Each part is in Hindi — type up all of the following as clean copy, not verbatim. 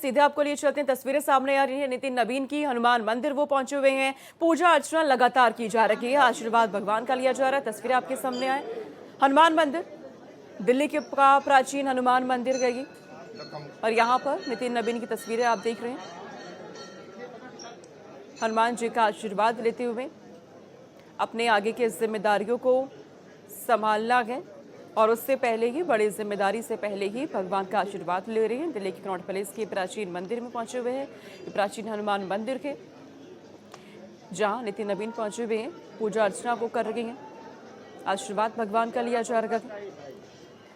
सीधे आपको लिए चलते हैं। तस्वीरें सामने आ रही है नितिन नवीन की। हनुमान मंदिर वो पहुंचे हुए हैं। पूजा अर्चना लगातार की जा रही है, आशीर्वाद भगवान का लिया जा रहा है। तस्वीरें आपके सामने आए। हनुमान मंदिर, दिल्ली के प्राचीन हनुमान मंदिर गई और यहाँ पर नितिन नवीन की तस्वीरें आप देख रहे हैं। हनुमान जी का आशीर्वाद लेते हुए अपने आगे की जिम्मेदारियों को संभालना है और उससे पहले ही, बड़ी जिम्मेदारी से पहले ही भगवान का आशीर्वाद ले रहे हैं। दिल्ली के कनॉट पैलेस के प्राचीन मंदिर में पहुंचे हुए हैं। प्राचीन हनुमान मंदिर के जहां नितिन नवीन पहुंचे हुए हैं, पूजा अर्चना वो कर रहे हैं, आशीर्वाद भगवान का लिया जा रहा है।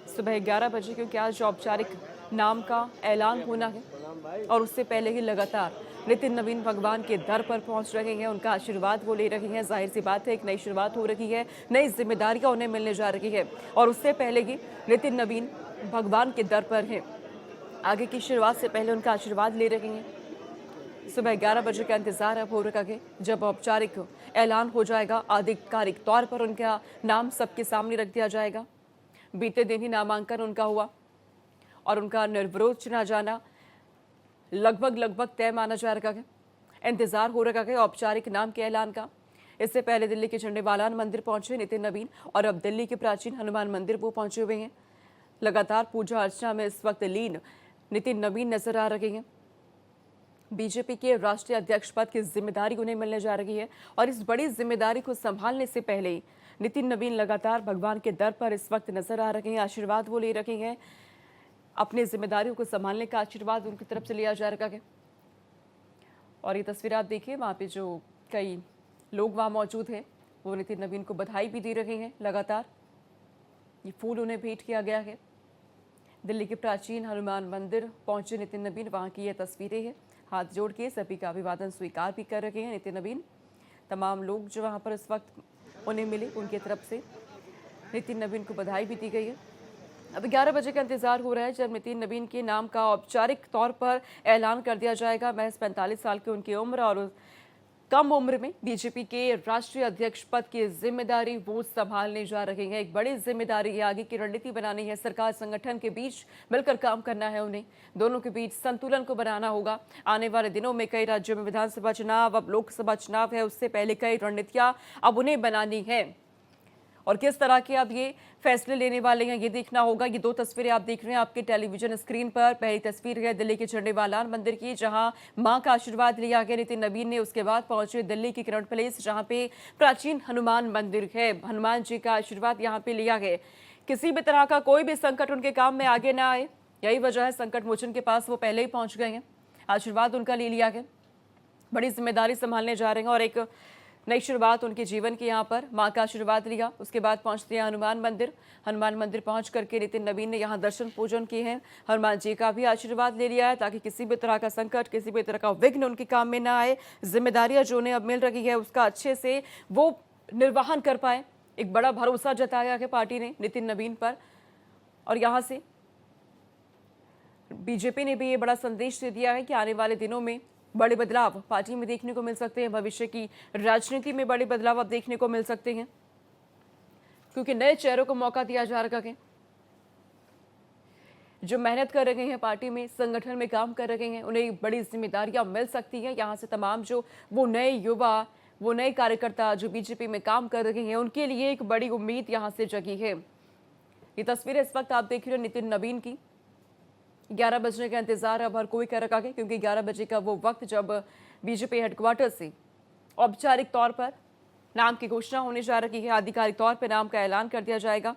सुबह 11 बजे क्योंकि आज औपचारिक नाम का ऐलान होना है और उससे पहले ही लगातार नितिन नवीन भगवान के दर पर पहुंच रहे हैं, उनका आशीर्वाद वो ले रहे हैं। जाहिर सी बात है, एक नई शुरुआत हो रही है, नई जिम्मेदारियां उन्हें मिलने जा रही है और उससे पहले ही नितिन नवीन भगवान के दर पर हैं। आगे की शुरुआत से पहले उनका आशीर्वाद ले रहे हैं। सुबह 11 बजे का इंतजार अब हो रखा है, जब औपचारिक ऐलान हो जाएगा, आधिकारिक तौर पर उनका नाम सबके सामने रख दिया जाएगा। बीते दिन ही नामांकन उनका हुआ और उनका निर्विरोध चुना जाना लगभग तय माना जा रहा है। इंतजार हो रखा है औपचारिक नाम के ऐलान का। इससे पहले दिल्ली के झंडेवालान मंदिर पहुंचे नितिन नवीन और अब दिल्ली के प्राचीन हनुमान मंदिर वो पहुंचे हुए हैं। लगातार पूजा अर्चना में इस वक्त लीन नितिन नवीन नजर आ रहे हैं। बीजेपी के राष्ट्रीय अध्यक्ष पद की जिम्मेदारी उन्हें मिलने जा रही है और इस बड़ी जिम्मेदारी को संभालने से पहले ही नितिन नवीन लगातार भगवान के दर पर इस वक्त नजर आ रहे हैं, आशीर्वाद वो ले रहे हैं। अपनी जिम्मेदारियों को संभालने का आशीर्वाद उनकी तरफ से लिया जा रहा है। और ये तस्वीर आप देखिए, वहाँ पे जो कई लोग वहाँ मौजूद हैं वो नितिन नवीन को बधाई भी दे रहे हैं। लगातार ये फूल उन्हें भेंट किया गया है। दिल्ली के प्राचीन हनुमान मंदिर पहुंचे नितिन नवीन, वहाँ की ये तस्वीरें हैं। हाथ जोड़ के सभी का अभिवादन स्वीकार भी कर रहे हैं नितिन नवीन। तमाम लोग जो वहाँ पर इस वक्त उन्हें मिले, उनकी तरफ से नितिन नवीन को बधाई भी दी गई है। अब 11 बजे का इंतजार हो रहा है, जब नितिन नवीन के नाम का औपचारिक तौर पर ऐलान कर दिया जाएगा। महज 45 साल की उनकी उम्र और कम उम्र में बीजेपी के राष्ट्रीय अध्यक्ष पद की जिम्मेदारी वो संभालने जा रहे हैं। एक बड़ी जिम्मेदारी है, आगे की रणनीति बनानी है, सरकार संगठन के बीच मिलकर काम करना है उन्हें, दोनों के बीच संतुलन को बनाना होगा। आने वाले दिनों में कई राज्यों में विधानसभा चुनाव, अब लोकसभा चुनाव है, उससे पहले कई रणनीतियां अब उन्हें बनानी है और किस तरह के अब ये फैसले लेने वाले हैं, ये देखना होगा। ये दो तस्वीरें आप देख रहे हैं आपके टेलीविजन स्क्रीन पर। पहली तस्वीर है दिल्ली के झंडेवालान मंदिर की, जहां मां का आशीर्वाद लिया गया नितिन नवीन ने। उसके बाद पहुंचे दिल्ली की कनॉट पैलेस, जहां पे प्राचीन हनुमान मंदिर है। हनुमान जी का आशीर्वाद यहाँ पे लिया गया। किसी भी तरह का कोई भी संकट उनके काम में आगे ना आए, यही वजह है संकट मोचन के पास वो पहले ही पहुंच गए हैं। आशीर्वाद उनका ले लिया गया, बड़ी जिम्मेदारी संभालने जा रहे हैं और एक नई शुरुआत उनके जीवन की। यहाँ पर मां का आशीर्वाद लिया, उसके बाद पहुंचते हैं हनुमान मंदिर। हनुमान मंदिर पहुंच करके नितिन नवीन ने यहाँ दर्शन पूजन किए हैं, हनुमान जी का भी आशीर्वाद ले लिया है, ताकि किसी भी तरह का संकट, किसी भी तरह का विघ्न उनके काम में ना आए। जिम्मेदारियां जो उन्हें अब मिल रही है उसका अच्छे से वो निर्वहन कर पाए। एक बड़ा भरोसा जताया है पार्टी ने नितिन नवीन पर और यहाँ से बीजेपी ने भी ये बड़ा संदेश दे दिया है कि आने वाले दिनों में बड़े बदलाव पार्टी में देखने को मिल सकते हैं। भविष्य की राजनीति में बड़े बदलाव अब देखने को मिल सकते हैं, क्योंकि नए चेहरों को मौका दिया जा रहा है, जो मेहनत कर रहे हैं, पार्टी में, संगठन में काम कर रहे हैं, उन्हें बड़ी जिम्मेदारियां मिल सकती हैं। यहाँ से तमाम जो वो नए युवा, वो नए कार्यकर्ता जो बीजेपी में काम कर रहे हैं, उनके लिए एक बड़ी उम्मीद यहाँ से जगी है। ये तस्वीरें इस वक्त आप देख रहे हो नितिन नवीन की। 11 बजने का इंतजार अब हर कोई कर रखा है, क्योंकि 11 बजे का वो वक्त जब बीजेपी हेडक्वार्टर से औपचारिक तौर पर नाम की घोषणा होने जा रही है, आधिकारिक तौर पर नाम का ऐलान कर दिया जाएगा।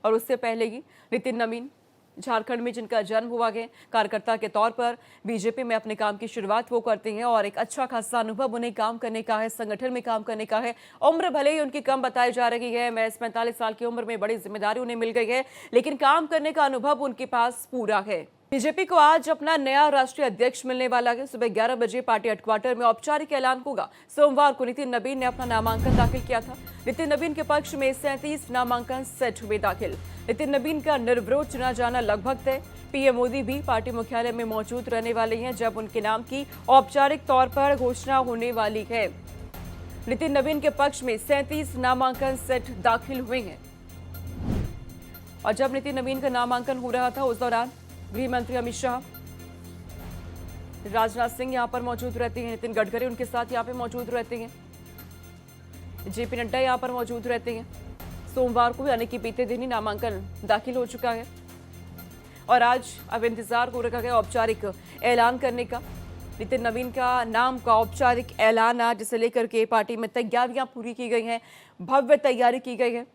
और उससे पहले ही नितिन नवीन झारखंड में, जिनका जन्म हुआ है, कार्यकर्ता के तौर पर बीजेपी में अपने काम की शुरुआत वो करते हैं और एक अच्छा खासा अनुभव उन्हें काम करने का है, संगठन में काम करने का है। उम्र भले ही उनकी कम बताई जा रही है, महज 45 साल की उम्र में बड़ी जिम्मेदारी उन्हें मिल गई है, लेकिन काम करने का अनुभव उनके पास पूरा है। बीजेपी को आज अपना नया राष्ट्रीय अध्यक्ष मिलने वाला है। सुबह 11 बजे पार्टी हेडक्वार्टर में औपचारिक ऐलान होगा। सोमवार को नितिन नवीन ने अपना नामांकन दाखिल किया था। नितिन नवीन के पक्ष में 37 नामांकन सेट हुए दाखिल। नितिन नवीन का निर्विरोध चुना जाना लगभग तय। पीएम मोदी भी पार्टी मुख्यालय में मौजूद रहने वाले हैं, जब उनके नाम की औपचारिक तौर पर घोषणा होने वाली है। नितिन नवीन के पक्ष में 37 नामांकन सेट दाखिल हुए हैं और जब नितिन नवीन का नामांकन हो रहा था, उस दौरान गृह मंत्री अमित शाह, राजनाथ सिंह यहाँ पर मौजूद रहते हैं, नितिन गडकरी उनके साथ यहाँ पे मौजूद रहते हैं, जेपी नड्डा यहाँ पर मौजूद रहते हैं। सोमवार को यानी कि बीते दिन ही नामांकन दाखिल हो चुका है और आज अब इंतजार को रखा गया औपचारिक ऐलान करने का। नितिन नवीन का नाम का औपचारिक ऐलान आज, जिसे लेकर के पार्टी में तैयारियां पूरी की गई हैं, भव्य तैयारी की गई है,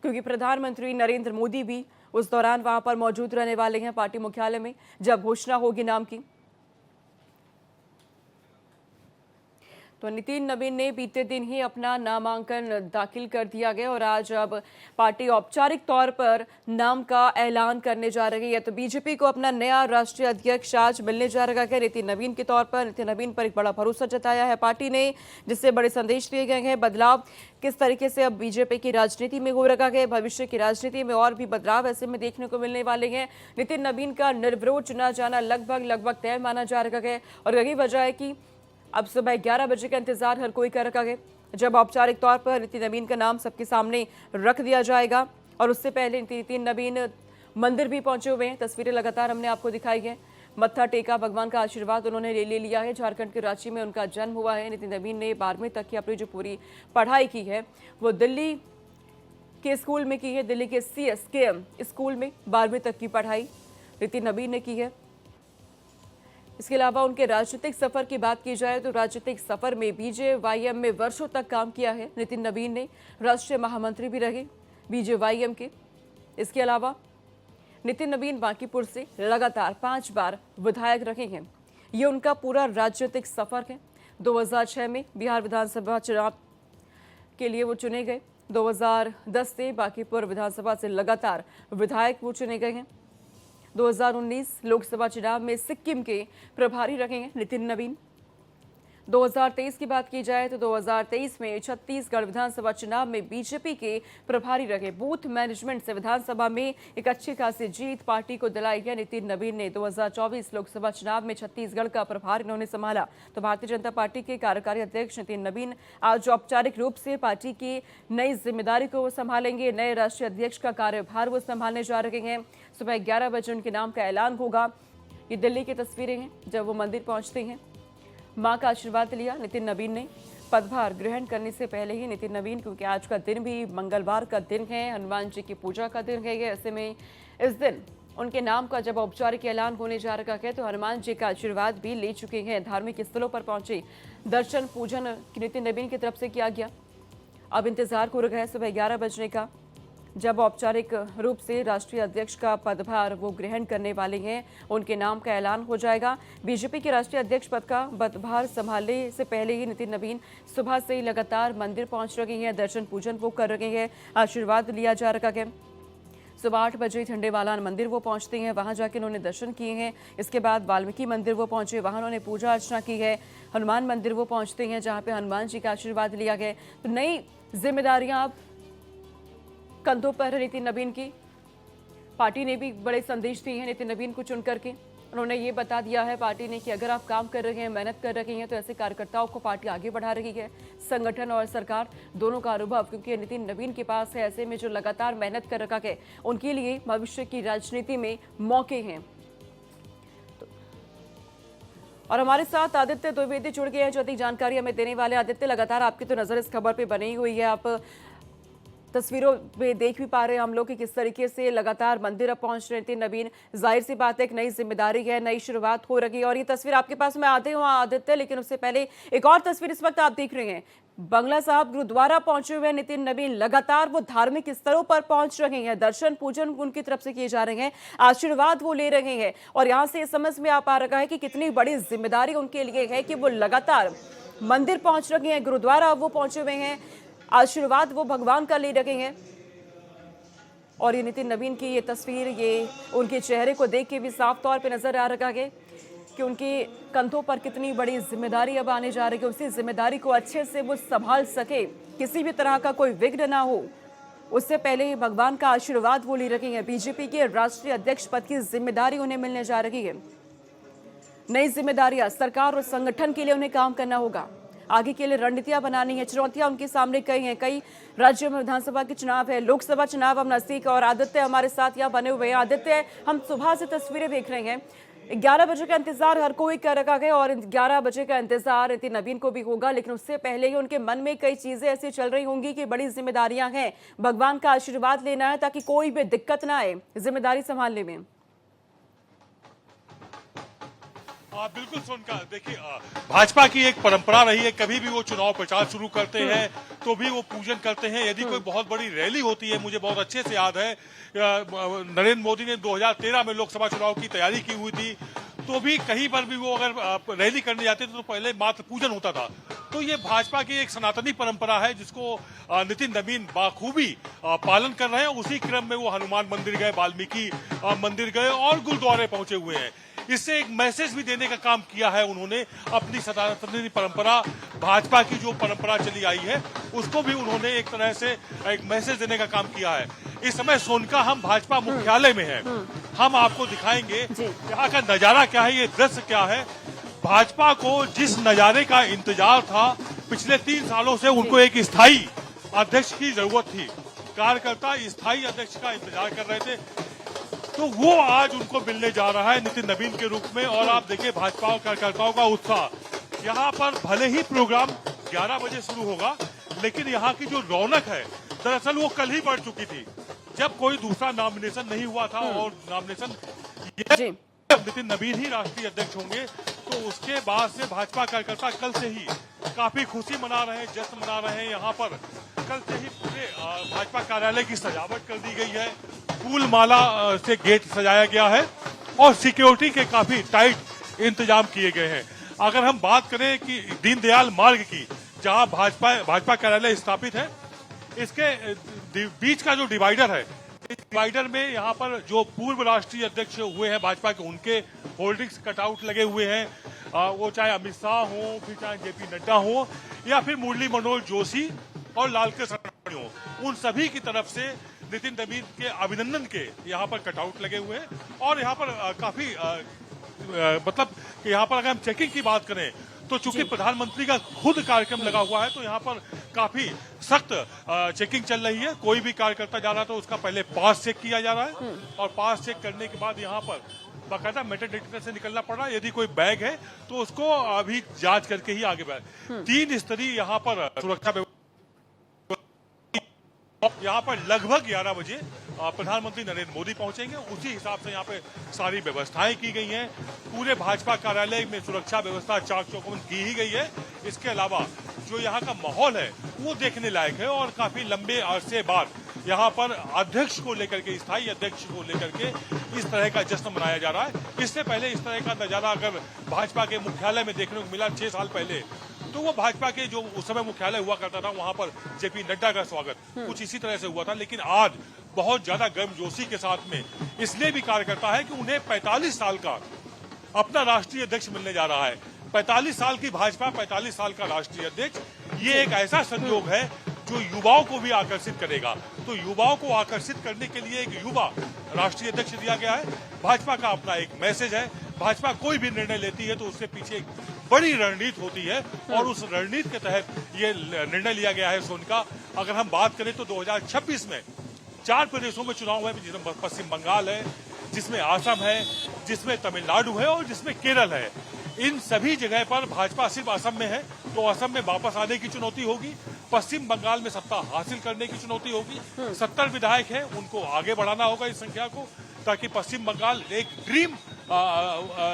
क्योंकि प्रधानमंत्री नरेंद्र मोदी भी उस दौरान वहां पर मौजूद रहने वाले हैं पार्टी मुख्यालय में जब घोषणा होगी नाम की। तो नितिन नवीन ने बीते दिन ही अपना नामांकन दाखिल कर दिया गया और आज अब पार्टी औपचारिक तौर पर नाम का ऐलान करने जा रही है। तो बीजेपी को अपना नया राष्ट्रीय अध्यक्ष आज मिलने जा रहा है नितिन नवीन के तौर पर। नितिन नवीन पर एक बड़ा भरोसा जताया है पार्टी ने, जिससे बड़े संदेश दिए गए हैं। बदलाव किस तरीके से अब बीजेपी की राजनीति में हो रखा है, भविष्य की राजनीति में और भी बदलाव ऐसे में देखने को मिलने वाले हैं। नितिन नवीन का निर्विरोध चुना जाना लगभग तय माना जा रहा है और यही वजह है कि अब सुबह 11 बजे का इंतजार हर कोई कर रखा है, जब औपचारिक तौर पर नितिन नवीन का नाम सबके सामने रख दिया जाएगा। और उससे पहले नितिन नवीन मंदिर भी पहुंचे हुए हैं, तस्वीरें लगातार हमने आपको दिखाई है। मत्था टेका, भगवान का आशीर्वाद उन्होंने ले लिया है। झारखंड के रांची में उनका जन्म हुआ है। नितिन नवीन ने 12वीं तक की अपनी जो पूरी पढ़ाई की है वो दिल्ली के स्कूल में की है, दिल्ली के CSKM स्कूल में 12वीं तक की पढ़ाई नितिन नवीन ने की है। इसके अलावा उनके राजनीतिक सफर की बात की जाए तो राजनीतिक सफर में BJYM में वर्षों तक काम किया है नितिन नवीन ने, राष्ट्रीय महामंत्री भी रहे BJYM के। इसके अलावा नितिन नवीन बांकीपुर से लगातार 5 बार विधायक रहे हैं। ये उनका पूरा राजनीतिक सफर है। 2006 में बिहार विधानसभा चुनाव के लिए वो चुने गए। 2010 से बांकीपुर विधानसभा से लगातार विधायक वो चुने गए हैं। 2019 लोकसभा चुनाव में सिक्किम के प्रभारी रहे हैं नितिन नवीन। 2023 की बात की जाए तो 2023 में छत्तीसगढ़ विधानसभा चुनाव में बीजेपी के प्रभारी रहे। बूथ मैनेजमेंट से विधानसभा में एक अच्छी खासी जीत पार्टी को दिलाई है नितिन नवीन ने। 2024 लोकसभा चुनाव में छत्तीसगढ़ का प्रभार इन्होंने संभाला। तो भारतीय जनता पार्टी के कार्यकारी अध्यक्ष नितिन नवीन आज औपचारिक रूप से पार्टी की नई जिम्मेदारी को संभालेंगे। नए राष्ट्रीय अध्यक्ष का कार्यभार वो संभालने जा रहे हैं। सुबह 11 बजे उनके नाम का ऐलान होगा। ये दिल्ली की तस्वीरें हैं जब वो मंदिर पहुंचते हैं, मां का आशीर्वाद लिया नितिन नवीन ने। पदभार ग्रहण करने से पहले ही नितिन नवीन, क्योंकि आज का दिन भी मंगलवार का दिन है, हनुमान जी की पूजा का दिन है, ऐसे में इस दिन उनके नाम का जब औपचारिक ऐलान होने जा रहा है तो हनुमान जी का आशीर्वाद भी ले चुके हैं। धार्मिक स्थलों पर पहुंचे, दर्शन पूजन नितिन नवीन की तरफ से किया गया। अब इंतजार हो रहा है सुबह 11 बजने का, जब औपचारिक रूप से राष्ट्रीय अध्यक्ष का पदभार वो ग्रहण करने वाले हैं, उनके नाम का ऐलान हो जाएगा। बीजेपी के राष्ट्रीय अध्यक्ष पद का पदभार संभालने से पहले ही नितिन नवीन सुबह से ही लगातार मंदिर पहुंच रहे हैं, दर्शन पूजन वो कर रहे हैं, आशीर्वाद लिया जा रहा है। सुबह 8 बजे झंडेवाला मंदिर वो पहुंचते हैं, वहां जाके उन्होंने दर्शन किए हैं। इसके बाद वाल्मीकि मंदिर वो पहुंचे, वहां उन्होंने पूजा अर्चना की है। हनुमान मंदिर वो पहुंचते हैं, जहां पे हनुमान जी का आशीर्वाद लिया गया। तो नई जिम्मेदारियां अब कंधों पर नितिन नवीन की। पार्टी ने भी बड़े संदेश दिए हैं नितिन नवीन को चुन करके। उन्होंने ये बता दिया है पार्टी ने कि अगर आप काम कर रहे हैं, मेहनत कर रहे हैं, तो ऐसे कार्यकर्ताओं को पार्टी आगे बढ़ा रही है। संगठन और सरकार दोनों का अनुभव क्योंकि नितिन नवीन के पास है, ऐसे में जो लगातार मेहनत कर रखा है उनके लिए भविष्य की राजनीति में मौके हैं। और हमारे साथ आदित्य द्विवेदी जुड़ गए हैं जो अधिक जानकारी हमें देने वाले। आदित्य, लगातार आपकी तो नजर इस खबर पे बनी हुई है, आप तस्वीरों में देख भी पा रहे हैं हम लोग कि किस तरीके से लगातार मंदिर अब पहुंच रहे थे नवीन। जाहिर सी बात है एक नई जिम्मेदारी है, नई शुरुआत हो रही है और ये तस्वीर आपके पास मैं आते हूँ आदित्य, लेकिन उससे पहले एक और तस्वीर इस वक्त आप देख रहे हैं। बंगला साहब गुरुद्वारा पहुंचे हुए नितिन नवीन, लगातार वो धार्मिक स्थलों पर पहुंच रहे हैं, दर्शन पूजन उनकी तरफ से किए जा रहे हैं, आशीर्वाद वो ले रहे हैं और यहाँ से समझ में आ पा रहा है कि कितनी बड़ी जिम्मेदारी उनके लिए है कि वो लगातार मंदिर पहुंच रहे हैं, गुरुद्वारा वो पहुंचे हुए हैं, आशीर्वाद वो भगवान का ले रहे हैं। और ये नितिन नवीन की ये तस्वीर, ये उनके चेहरे को देख के भी साफ तौर पे नजर आ रहा है कि उनके कंधों पर कितनी बड़ी जिम्मेदारी अब आने जा रही है। उसी जिम्मेदारी को अच्छे से वो संभाल सके, किसी भी तरह का कोई विघ्न ना हो, उससे पहले भगवान का आशीर्वाद वो ले रहे हैं। बीजेपी के राष्ट्रीय अध्यक्ष पद की जिम्मेदारी उन्हें मिलने जा रही है। नई जिम्मेदारियां, सरकार और संगठन के लिए उन्हें काम करना होगा, आगे के लिए रणनीतियां बनानी है। चुनौतियां उनके सामने कई हैं, कई राज्यों में विधानसभा के चुनाव है, लोकसभा चुनाव अब नजदीक और आदित्य हमारे साथ यहाँ बने हुए हैं। आदित्य, हम सुबह से तस्वीरें देख रहे हैं, 11 बजे का इंतजार हर कोई कर रखा है और 11 बजे का इंतजार नितिन नवीन को भी होगा, लेकिन उससे पहले ही उनके मन में कई चीजें ऐसी चल रही होंगी कि बड़ी जिम्मेदारियां हैं, भगवान का आशीर्वाद लेना है ताकि कोई भी दिक्कत ना आए जिम्मेदारी संभालने में। बिल्कुल सोनका, देखिए भाजपा की एक परंपरा रही है, कभी भी वो चुनाव प्रचार शुरू करते हैं तो भी वो पूजन करते हैं। यदि कोई बहुत बड़ी रैली होती है, मुझे बहुत अच्छे से याद है नरेंद्र मोदी ने 2013 में लोकसभा चुनाव की तैयारी की हुई थी, तो भी कहीं पर भी वो अगर रैली करने जाते थे तो पहले मात्र पूजन होता था। तो ये भाजपा की एक सनातनी परंपरा है जिसको नितिन नवीन बाखूबी पालन कर रहे हैं। उसी क्रम में वो हनुमान मंदिर गए, वाल्मीकि मंदिर गए और गुरुद्वारे पहुंचे हुए हैं। इससे एक मैसेज भी देने का काम किया है उन्होंने। अपनी सनातनी परंपरा, भाजपा की जो परंपरा चली आई है, उसको भी उन्होंने एक तरह से एक मैसेज देने का काम किया है। इस समय सोनका हम भाजपा मुख्यालय में हैं। हम आपको दिखाएंगे यहाँ का नजारा क्या है, ये दृश्य क्या है। भाजपा को जिस नजारे का इंतजार था पिछले 3 सालों से, उनको एक स्थायी अध्यक्ष की जरूरत थी। कार्यकर्ता स्थायी अध्यक्ष का इंतजार कर रहे थे, तो वो आज उनको मिलने जा रहा है नितिन नवीन के रूप में। और आप देखिए भाजपा और कार्यकर्ताओं का उत्साह। यहाँ पर भले ही प्रोग्राम 11 बजे शुरू होगा, लेकिन यहाँ की जो रौनक है दरअसल वो कल ही बढ़ चुकी थी, जब कोई दूसरा नॉमिनेशन नहीं हुआ था। और नॉमिनेशन नितिन नवीन ही राष्ट्रीय अध्यक्ष होंगे, तो उसके बाद से भाजपा कार्यकर्ता कल से ही काफी खुशी मना रहे हैं, जश्न मना रहे हैं। यहाँ पर कल से ही पूरे भाजपा कार्यालय की सजावट कर दी गई है, फूल माला से गेट सजाया गया है और सिक्योरिटी के काफी टाइट इंतजाम किए गए हैं। अगर हम बात करें कि दीनदयाल मार्ग की, जहां भाजपा कार्यालय स्थापित है, इसके बीच का जो डिवाइडर है, इस डिवाइडर में यहाँ पर जो पूर्व राष्ट्रीय अध्यक्ष हुए हैं भाजपा के, उनके होल्डिंग्स कटआउट लगे हुए हैं। वो चाहे अमित शाह हो, फिर चाहे जेपी नड्डा हो, या फिर मुरली मनोहर जोशी और लालकृष्ण आडवाणी हो, उन सभी की तरफ से नितिन नवीन के अभिनंदन के यहाँ पर कटआउट लगे हुए हैं। और यहाँ पर काफी मतलब यहाँ पर अगर हम चेकिंग की बात करें तो चूंकि प्रधानमंत्री का खुद कार्यक्रम लगा हुआ है, तो यहाँ पर काफी सख्त चेकिंग चल रही है। कोई भी कार्यकर्ता जा रहा है तो उसका पहले पास चेक किया जा रहा है और पास चेक करने के बाद यहाँ पर बाकायदा मेटल डिटेक्टर से निकलना पड़ रहा है। यदि कोई बैग है तो उसको अभी जांच करके ही आगे बढ़े। 3 स्तरीय यहाँ पर सुरक्षा व्यवस्था। यहाँ पर लगभग 11 बजे प्रधानमंत्री नरेंद्र मोदी पहुंचेंगे। उसी हिसाब से यहाँ पे सारी व्यवस्थाएं की गई हैं। पूरे भाजपा कार्यालय में सुरक्षा व्यवस्था चाक चौबंद की ही गई है। इसके अलावा जो यहाँ का माहौल है वो देखने लायक है और काफी लंबे अरसे बाद यहाँ पर अध्यक्ष को लेकर के, स्थायी अध्यक्ष को लेकर के इस तरह का जश्न मनाया जा रहा है। इससे पहले इस तरह का नजारा अगर भाजपा के मुख्यालय में देखने को मिला 6 साल पहले, तो वो भाजपा के जो उस समय मुख्यालय हुआ करता था, वहां पर जेपी नड्डा का स्वागत कुछ इसी तरह से हुआ था। लेकिन आज बहुत ज्यादा गर्मजोशी के साथ में इसलिए भी कार्यकर्ता है कि उन्हें 45 साल का अपना राष्ट्रीय अध्यक्ष मिलने जा रहा है। 45 साल की भाजपा, 45 साल का राष्ट्रीय अध्यक्ष, ये एक ऐसा संयोग है जो युवाओं को भी आकर्षित करेगा। तो युवाओं को आकर्षित करने के लिए एक युवा राष्ट्रीय अध्यक्ष दिया गया है। भाजपा का अपना एक मैसेज है। भाजपा कोई भी निर्णय लेती है तो उसके पीछे एक बड़ी रणनीति होती है और उस रणनीति के तहत ये निर्णय लिया गया है। सोनका, अगर हम बात करें तो 2026 में 4 प्रदेशों में चुनाव है, जिसमें पश्चिम बंगाल है, जिसमें असम है, जिसमें तमिलनाडु है और जिसमें केरल है। इन सभी जगह पर भाजपा सिर्फ असम में है तो असम में वापस आने की चुनौती होगी। पश्चिम बंगाल में सत्ता हासिल करने की चुनौती होगी। 70 विधायक हैं, उनको आगे बढ़ाना होगा इस संख्या को, ताकि पश्चिम बंगाल एक ड्रीम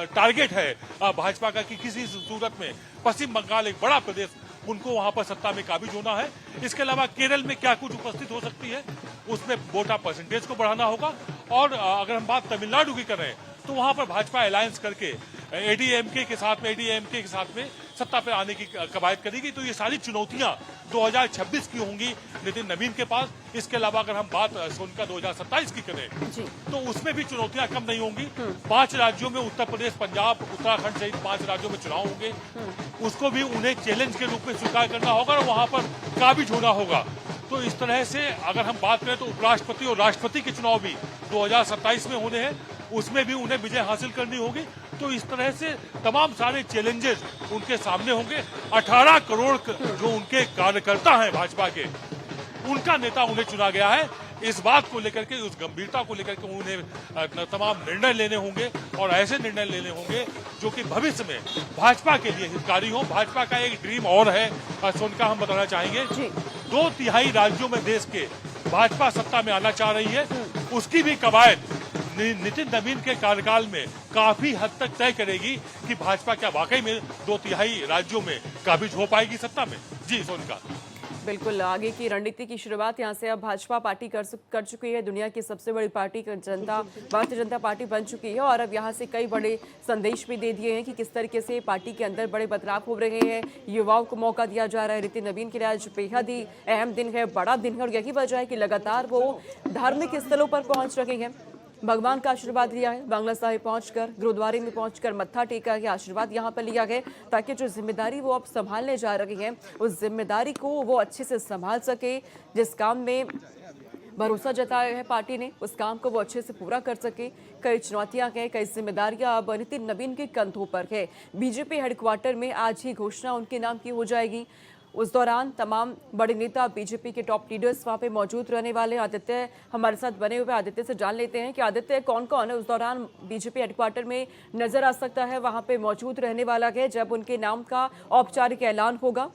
टारगेट है भाजपा का कि किसी सूरत में पश्चिम बंगाल एक बड़ा प्रदेश, उनको वहां पर सत्ता में काबिज होना है। इसके अलावा केरल में क्या कुछ उपस्थित हो सकती है, उसमें वोटा परसेंटेज को बढ़ाना होगा। और अगर हम बात तमिलनाडु की करें तो वहां पर भाजपा अलायंस करके एडीएमके के साथ में सत्ता पर आने की कवायद करेगी। तो ये सारी चुनौतियां 2026 की होंगी नितिन नवीन के पास। इसके अलावा अगर हम बात सोनका 2027 की करें तो उसमें भी चुनौतियां कम नहीं होंगी। 5 राज्यों में, उत्तर प्रदेश, पंजाब, उत्तराखंड सहित 5 राज्यों में चुनाव होंगे। उसको भी उन्हें चैलेंज के रूप में स्वीकार करना होगा और वहां पर काबिज होना होगा। तो इस तरह से अगर हम बात करें तो उपराष्ट्रपति और राष्ट्रपति के चुनाव भी 2027 में होने हैं, उसमें भी उन्हें विजय हासिल करनी होगी। तो इस तरह से तमाम सारे चैलेंजेस उनके सामने होंगे। 18 करोड़ जो उनके कार्यकर्ता हैं भाजपा के, उनका नेता उन्हें चुना गया है। इस बात को लेकर के, उस गंभीरता को लेकर के उन्हें तमाम निर्णय लेने होंगे और ऐसे निर्णय लेने होंगे जो कि भविष्य में भाजपा के लिए हितकारी हो। भाजपा का एक ड्रीम और है सोनिका, हम बताना चाहेंगे 2/3 राज्यों में देश के भाजपा सत्ता में आना चाह रही है। उसकी भी कवायद नितिन नवीन के कार्यकाल में काफी हद तक तय करेगी कि भाजपा क्या वाकई में 2/3 राज्यों में काबिज हो पाएगी सत्ता में। जी सोनिका, बिल्कुल, आगे की रणनीति की शुरुआत यहाँ से अब भाजपा पार्टी कर चुकी है। दुनिया की सबसे बड़ी पार्टी भारतीय जनता पार्टी बन चुकी है और अब यहाँ से कई बड़े संदेश भी दे दिए हैं कि किस तरीके से पार्टी के अंदर बड़े बदलाव हो रहे हैं। युवाओं को मौका दिया जा रहा है। नितिन नवीन के लिए आज बेहद ही अहम दिन है, बड़ा दिन है और यही वजह है कि लगातार वो धार्मिक स्थलों पर पहुंच रहे हैं। भगवान का आशीर्वाद लिया है, बांग्ला साहिब पहुंचकर, गुरुद्वारे में पहुंचकर मत्था टेका है, आशीर्वाद यहां पर लिया है ताकि जो जिम्मेदारी वो अब संभालने जा रही हैं उस जिम्मेदारी को वो अच्छे से संभाल सके। जिस काम में भरोसा जताया है पार्टी ने, उस काम को वो अच्छे से पूरा कर सके। कई चुनौतियां हैं, कई जिम्मेदारियां अब नितिन नवीन के कंधों पर है। बीजेपी हेडक्वार्टर में आज ही घोषणा उनके नाम की हो जाएगी। उस दौरान तमाम बड़े नेता, बीजेपी के टॉप लीडर्स वहां पे मौजूद रहने वाले। आदित्य हमारे साथ बने हुए, आदित्य से जान लेते हैं कि आदित्य कौन कौन है उस दौरान बीजेपी हेडक्वार्टर में नजर आ सकता है, वहां पे मौजूद रहने वाला है जब उनके नाम का औपचारिक ऐलान होगा।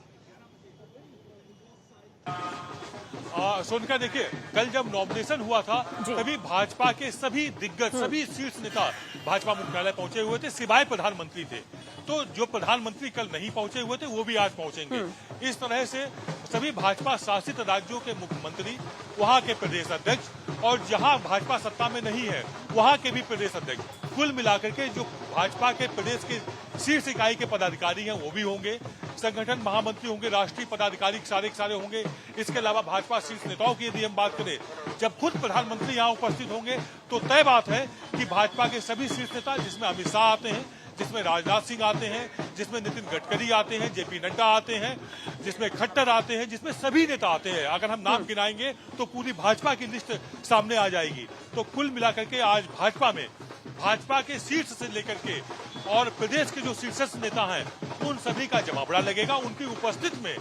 सोनिका, देखिए कल जब नॉमिनेशन हुआ था तभी भाजपा के सभी दिग्गज, सभी शीर्ष नेता भाजपा मुख्यालय पहुंचे हुए थे, सिवाय प्रधानमंत्री थे। तो जो प्रधानमंत्री कल नहीं पहुंचे हुए थे वो भी आज पहुंचेंगे। इस तरह से सभी भाजपा शासित राज्यों के मुख्यमंत्री, वहां के प्रदेश अध्यक्ष और जहां भाजपा सत्ता में नहीं है वहां के भी प्रदेश अध्यक्ष, कुल मिलाकर के जो भाजपा के प्रदेश के शीर्ष इकाई के पदाधिकारी हैं वो भी होंगे। संगठन महामंत्री होंगे, राष्ट्रीय पदाधिकारी सारे के सारे होंगे। इसके अलावा भाजपा शीर्ष नेताओं की यदि हम बात करें, जब खुद प्रधानमंत्री यहाँ उपस्थित होंगे तो तय बात है कि भाजपा के सभी शीर्ष नेता, जिसमें अमित शाह आते हैं, जिसमें राजनाथ सिंह आते हैं, जिसमें नितिन गडकरी आते हैं, जेपी नड्डा आते हैं, जिसमें खट्टर आते हैं, जिसमें सभी नेता आते हैं। अगर हम नाम गिनाएंगे तो पूरी भाजपा की लिस्ट सामने आ जाएगी। तो कुल मिलाकर के आज भाजपा में भाजपा के शीर्ष से लेकर के और प्रदेश के जो शीर्षस्थ नेता हैं उन सभी का जमावड़ा लगेगा। उनकी उपस्थिति में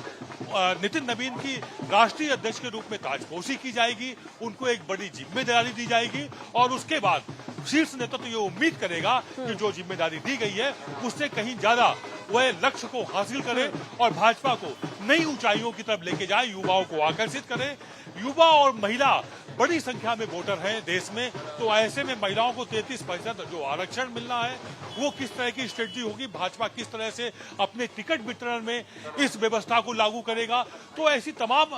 नितिन नवीन की राष्ट्रीय अध्यक्ष के रूप में ताजपोशी की जाएगी, उनको एक बड़ी जिम्मेदारी दी जाएगी और उसके बाद शीर्ष नेता तो ये उम्मीद करेगा कि जो जिम्मेदारी दी गई है उससे कहीं ज्यादा वह लक्ष्य को हासिल करे और भाजपा को नई ऊंचाइयों की तरफ लेके जाए, युवाओं को आकर्षित करे। युवा और महिला बड़ी संख्या में वोटर हैं देश में, तो ऐसे में महिलाओं को 33% जो आरक्षण मिलना है वो किस तरह की स्ट्रेटजी होगी, भाजपा किस तरह से अपने टिकट वितरण में इस व्यवस्था को लागू करेगा। तो ऐसी तमाम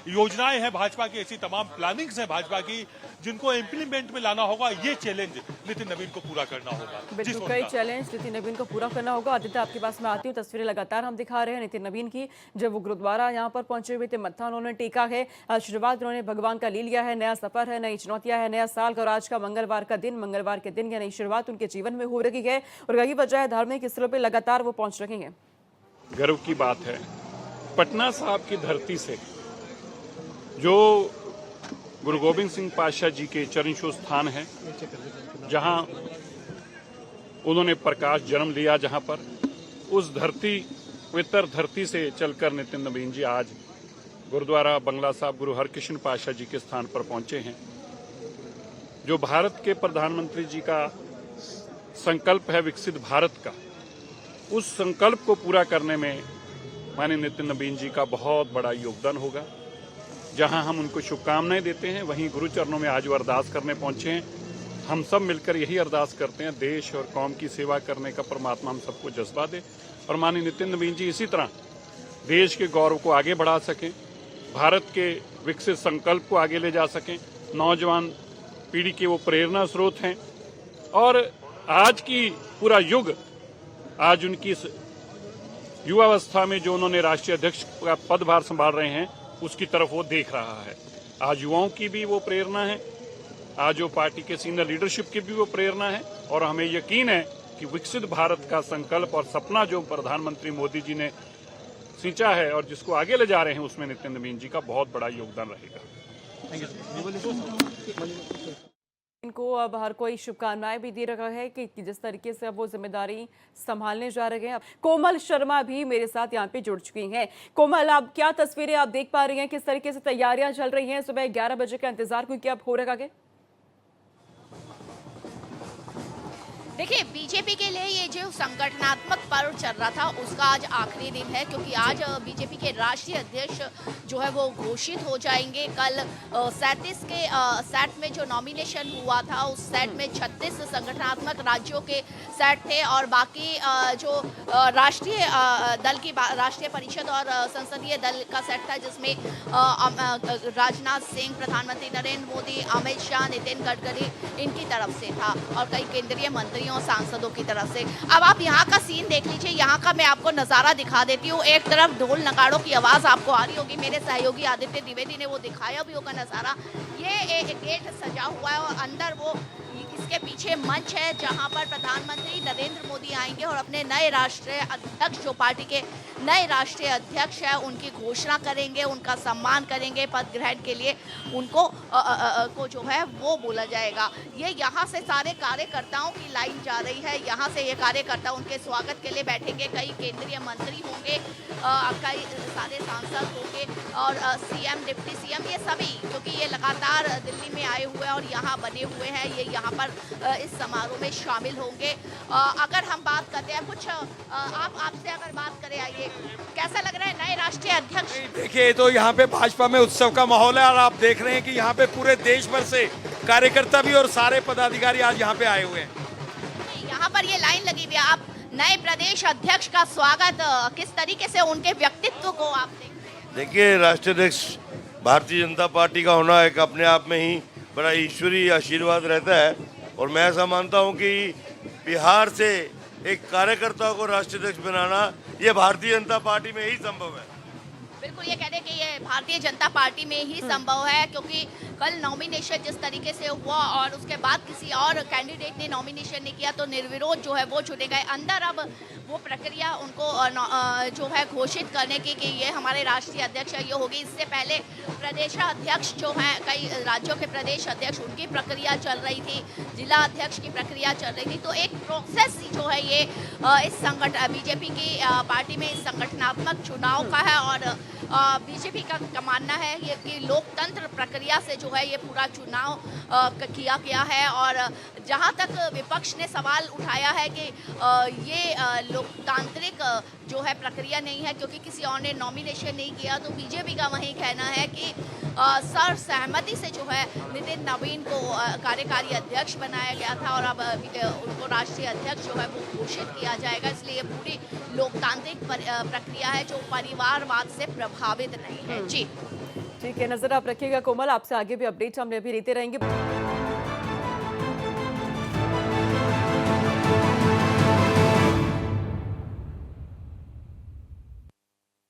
योजनाएं हैं भाजपा की, ऐसी तमाम प्लानिंग्स हैं भाजपा की जिनको इम्प्लीमेंट में लाना होगा। ये चैलेंज नितिन नवीन को पूरा करना होगा। बिल्कुल, कई चैलेंज नितिन नवीन को पूरा करना होगा। आदित्य, आपके पास मैं आती हूँ, तस्वीरें लगातार हम दिखा रहे हैं नितिन नवीन की। जब वो गुरुद्वारा यहाँ पर पहुंचे हुए थे, मत्था उन्होंने टेका है, आशीर्वाद उन्होंने भगवान का ले लिया है। नया सफर है, नई चुनौतियां है, नया साल और आज का मंगलवार के दिन या नई शुरुआत उनके जीवन में हो रही है और यही वजह है धार्मिक स्थलों पर लगातार वो पहुंच रहे हैं। गर्व की बात है पटना साहब की धरती से जो गुरु गोविंद सिंह पातशाह जी के चरणछोह स्थान है, जहां उन्होंने प्रकाश जन्म लिया, जहां पर उस धरती, पवित्र धरती से चलकर नितिन नवीन जी आज गुरुद्वारा बंगला साहब गुरु हरकृष्ण पातशाह जी के स्थान पर पहुंचे हैं। जो भारत के प्रधानमंत्री जी का संकल्प है विकसित भारत का, उस संकल्प को पूरा करने में माननीय नितिन नवीन जी का बहुत बड़ा योगदान होगा। जहां हम उनको शुभकामनाएं देते हैं, वहीं गुरु चरणों में आज वो अरदास करने पहुंचे हैं। हम सब मिलकर यही अरदास करते हैं, देश और कौम की सेवा करने का परमात्मा हम सबको जज्बा दे और माननीय नितिन नवीन जी इसी तरह देश के गौरव को आगे बढ़ा सकें, भारत के विकसित संकल्प को आगे ले जा सकें। नौजवान पीढ़ी के वो प्रेरणा स्रोत हैं और आज की पूरा युग आज उनकी युवावस्था में जो उन्होंने राष्ट्रीय अध्यक्ष का पदभार संभाल रहे हैं उसकी तरफ वो देख रहा है। आज युवाओं की भी वो प्रेरणा है, आज जो पार्टी के सीनियर लीडरशिप की भी वो प्रेरणा है और हमें यकीन है कि विकसित भारत का संकल्प और सपना जो प्रधानमंत्री मोदी जी ने सिंचा है और जिसको आगे ले जा रहे हैं उसमें नितिन नवीन जी का बहुत बड़ा योगदान रहेगा। इनको अब हर कोई शुभकामनाएं भी दे रहा है कि जिस तरीके से अब वो जिम्मेदारी संभालने जा रहे हैं। कोमल शर्मा भी मेरे साथ यहाँ पे जुड़ चुकी हैं। कोमल, आप क्या तस्वीरें आप देख पा रही हैं, किस तरीके से तैयारियां चल रही हैं? सुबह 11 बजे का इंतजार क्योंकि अब हो रहा है। देखिए, बीजेपी के लिए ये जो संगठनात्मक पर्व चल रहा था उसका आज आखिरी दिन है, क्योंकि आज बीजेपी के राष्ट्रीय अध्यक्ष जो है वो घोषित हो जाएंगे। कल 37 के सेट में जो नॉमिनेशन हुआ था उस सेट में 36 संगठनात्मक राज्यों के सेट थे और बाकी जो राष्ट्रीय दल की राष्ट्रीय परिषद और संसदीय दल का सेट था, जिसमें राजनाथ सिंह, प्रधानमंत्री नरेंद्र मोदी, अमित शाह, नितिन गडकरी इनकी तरफ से था और कई केंद्रीय मंत्रियों सांसदों की तरफ से। अब आप यहाँ का सीन देख लीजिए, यहाँ का मैं आपको नजारा दिखा देती हूँ। एक तरफ ढोल नगाड़ों की आवाज आपको आ रही होगी, मेरे सहयोगी आदित्य द्विवेदी ने वो दिखाया भी होगा नजारा। ये एक गेट सजा हुआ है और अंदर वो इसके पीछे मंच है जहां पर प्रधानमंत्री नरेंद्र मोदी आएंगे और अपने नए राष्ट्रीय अध्यक्ष, जो पार्टी के नए राष्ट्रीय अध्यक्ष है, उनकी घोषणा करेंगे, उनका सम्मान करेंगे। पद ग्रहण के लिए उनको को जो है वो बोला जाएगा। ये यहाँ से सारे कार्यकर्ताओं की लाइन जा रही है, यहाँ से ये कार्यकर्ता उनके स्वागत के लिए बैठेंगे। कई केंद्रीय मंत्री होंगे, कई सारे सांसद होंगे और सीएम, डिप्टी सीएम, ये सभी, क्योंकि ये लगातार दिल्ली में आए हुए हैं और यहाँ बने हुए हैं, ये यहाँ पर इस समारोह में शामिल होंगे। अगर हम बात करते हैं कुछ आपसे अगर बात करें, आइए, कैसा लग रहा है नए राष्ट्रीय अध्यक्ष? देखिए, तो यहाँ पे भाजपा में उत्सव का माहौल है और आप देख रहे हैं कि यहाँ पे पूरे देश भर से कार्यकर्ता भी और सारे पदाधिकारी आज यहाँ पे आए हुए हैं। यहाँ पर ये लाइन लगी हुई है। आप नए प्रदेश अध्यक्ष का स्वागत किस तरीके से, उनके व्यक्तित्व को आप देख रहे हैं? देखिए, राष्ट्रीय अध्यक्ष भारतीय जनता पार्टी का होना एक अपने आप में ही बड़ा ईश्वरीय आशीर्वाद रहता है और मैं ऐसा मानता हूं कि बिहार से एक कार्यकर्ता को राष्ट्रीय अध्यक्ष बनाना ये भारतीय जनता पार्टी में ही संभव है। बिल्कुल, ये कहते हैं कि ये भारतीय जनता पार्टी में ही संभव है, क्योंकि कल नॉमिनेशन जिस तरीके से हुआ और उसके बाद किसी और कैंडिडेट ने नॉमिनेशन नहीं किया तो निर्विरोध जो है वो चुने गए। अंदर अब वो प्रक्रिया उनको जो है घोषित करने की कि ये हमारे राष्ट्रीय अध्यक्ष है, ये होगी। इससे पहले प्रदेशाध्यक्ष जो हैं, कई राज्यों के प्रदेश अध्यक्ष, उनकी प्रक्रिया चल रही थी, जिला अध्यक्ष की प्रक्रिया चल रही थी। तो एक प्रोसेस जो है ये इस बीजेपी की पार्टी में इस संगठनात्मक चुनाव का है और बीजेपी का मानना है ये कि लोकतंत्र प्रक्रिया से जो है ये पूरा चुनाव किया गया है। और जहां तक विपक्ष ने सवाल उठाया है कि ये लोकतांत्रिक जो है प्रक्रिया नहीं है क्योंकि किसी और ने नॉमिनेशन नहीं किया, तो बीजेपी का वही कहना है कि सर्वसहमति से जो है नितिन नवीन को कार्यकारी अध्यक्ष बनाया गया था और अब उनको राष्ट्रीय अध्यक्ष जो है वो घोषित किया जाएगा। इसलिए ये पूरी लोकतांत्रिक प्रक्रिया है जो परिवारवाद से प्रभावित नहीं है। जी ठीक है, नजर आप रखिएगा कोमल, आपसे आगे भी अपडेट हम भी लेते रहेंगे।